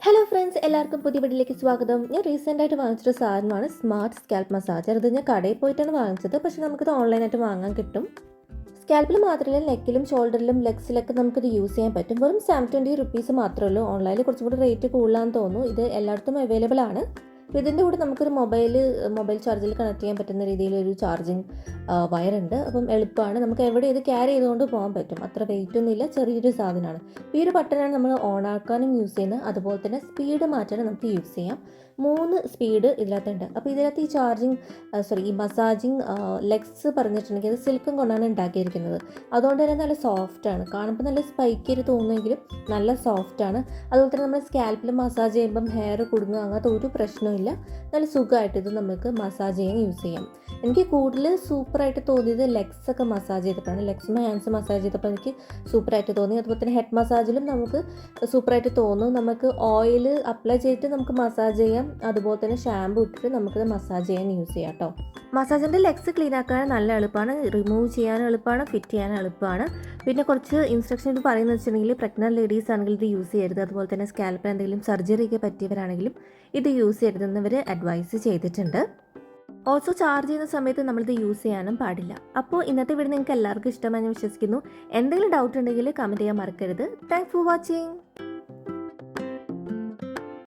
Hello friends, എല്ലാവർക്കും പുതിയ വീഡിയോയിലേക്ക് സ്വാഗതം. ഞാൻ റീസെൻ്റായിട്ട് വാങ്ങിച്ചൊരു സാധനമാണ് സ്മാർട്ട് സ്കാൽപ്പ് മസാജർ. ഇത് ഞാൻ കടയിൽ പോയിട്ടാണ് വാങ്ങിച്ചത്, പക്ഷേ നമുക്കിത് ഓൺലൈനായിട്ട് വാങ്ങാൻ കിട്ടും. സ്കാൽപ്പിൽ മാത്രമല്ല, നെക്കിലും ഷോൾഡറിലും ലെഗ്സിലൊക്കെ നമുക്കിത് യൂസ് ചെയ്യാൻ പറ്റും. വെറും 720 മാത്രമേ ഉള്ളൂ. ഓൺലൈനിൽ കുറച്ചും കൂടി റേറ്റ് കൂടുതലാണെന്ന് തോന്നുന്നു. ഇത് എല്ലായിടത്തും അവൈലബിൾ ആണ്. അപ്പോൾ ഇതിൻ്റെ കൂടെ നമുക്കൊരു മൊബൈൽ ചാർജിൽ കണക്ട് ചെയ്യാൻ പറ്റുന്ന രീതിയിലൊരു ചാർജിങ് വയറുണ്ട്. അപ്പം എളുപ്പമാണ്, നമുക്ക് എവിടെ ഇത് ക്യാരി ചെയ്തുകൊണ്ട് പോകാൻ പറ്റും. അത്ര വെയിറ്റ് ഒന്നുമില്ല, ചെറിയൊരു സാധനമാണ്. ഈ ഒരു ബട്ടനാണ് നമ്മൾ ഓൺ ആക്കാനും യൂസ് ചെയ്യുന്നത്. അതുപോലെ തന്നെ സ്പീഡ് മാറ്റാനും നമുക്ക് യൂസ് ചെയ്യാം. 3 സ്പീഡ് ഇതിനകത്തുണ്ട്. അപ്പോൾ ഇതിനകത്ത് ഈ മസാജിങ് ലെഗ്സ് പറഞ്ഞിട്ടുണ്ടെങ്കിൽ അത് സിൽക്കും കൊണ്ടാണ് ഉണ്ടാക്കിയിരിക്കുന്നത്. അതുകൊണ്ട് തന്നെ നല്ല സോഫ്റ്റാണ്. കാണുമ്പോൾ നല്ല സ്പൈക്കി തോന്നുമെങ്കിലും നല്ല സോഫ്റ്റാണ്. അതുപോലെ തന്നെ നമ്മൾ സ്കാൽപ്പിൽ മസാജ് ചെയ്യുമ്പം ഹെയർ കുടുങ്ങുക അങ്ങനത്തെ ഒരു പ്രശ്നമില്ല. നല്ല സുഖമായിട്ട് ഇത് നമുക്ക് മസാജ് ചെയ്യാൻ യൂസ് ചെയ്യാം. എനിക്ക് കൂടുതൽ സൂപ്പറായിട്ട് തോന്നിയത് ലെഗ്സൊക്കെ മസാജ് ചെയ്തപ്പോഴാണ്. ലെഗ്സും ഹാൻഡ്സ് മസാജ് ചെയ്തപ്പോൾ എനിക്ക് സൂപ്പറായിട്ട് തോന്നി. അതുപോലെ തന്നെ ഹെഡ് മസാജിലും നമുക്ക് സൂപ്പറായിട്ട് തോന്നും. നമുക്ക് ഓയിൽ അപ്ലൈ ചെയ്തിട്ട് നമുക്ക് മസാജ് ചെയ്യാം. അതുപോലെ തന്നെ ഷാമ്പു ഇട്ടിട്ട് നമുക്കത് മസാജ് ചെയ്യാൻ യൂസ് ചെയ്യാം കേട്ടോ. മസാജിൻ്റെ ലെഗ്സ് ക്ലീൻ ആക്കാൻ നല്ല എളുപ്പമാണ്, റിമൂവ് ചെയ്യാനും എളുപ്പമാണ്, ഫിറ്റ് ചെയ്യാനും എളുപ്പമാണ്. പിന്നെ കുറച്ച് ഇൻസ്ട്രക്ഷൻ ഇത് പറയുന്നത് വെച്ചിട്ടുണ്ടെങ്കിൽ പ്രഗ്നൻറ്റ് ലേഡീസ് ആണെങ്കിൽ ഇത് യൂസ് ചെയ്യരുത്. അതുപോലെ തന്നെ സ്കാൽപ്പിൽ എന്തെങ്കിലും സർജറിയൊക്കെ പറ്റിയവരാണെങ്കിലും ഇത് യൂസ് ചെയ്യരുതെന്ന് ഇവർ അഡ്വൈസ് ചെയ്തിട്ടുണ്ട്. ഓൾസോ ചാർജ് ചെയ്യുന്ന സമയത്ത് നമ്മളിത് യൂസ് ചെയ്യാനും പാടില്ല. അപ്പോൾ ഇന്നത്തെ വീഡിയോ നിങ്ങൾക്ക് എല്ലാവർക്കും ഇഷ്ടമായി ഞാൻ വിശ്വസിക്കുന്നു. എന്തെങ്കിലും ഡൗട്ട് ഉണ്ടെങ്കിൽ കമൻറ്റ് ചെയ്യാൻ മറക്കരുത്. Thanks for watching.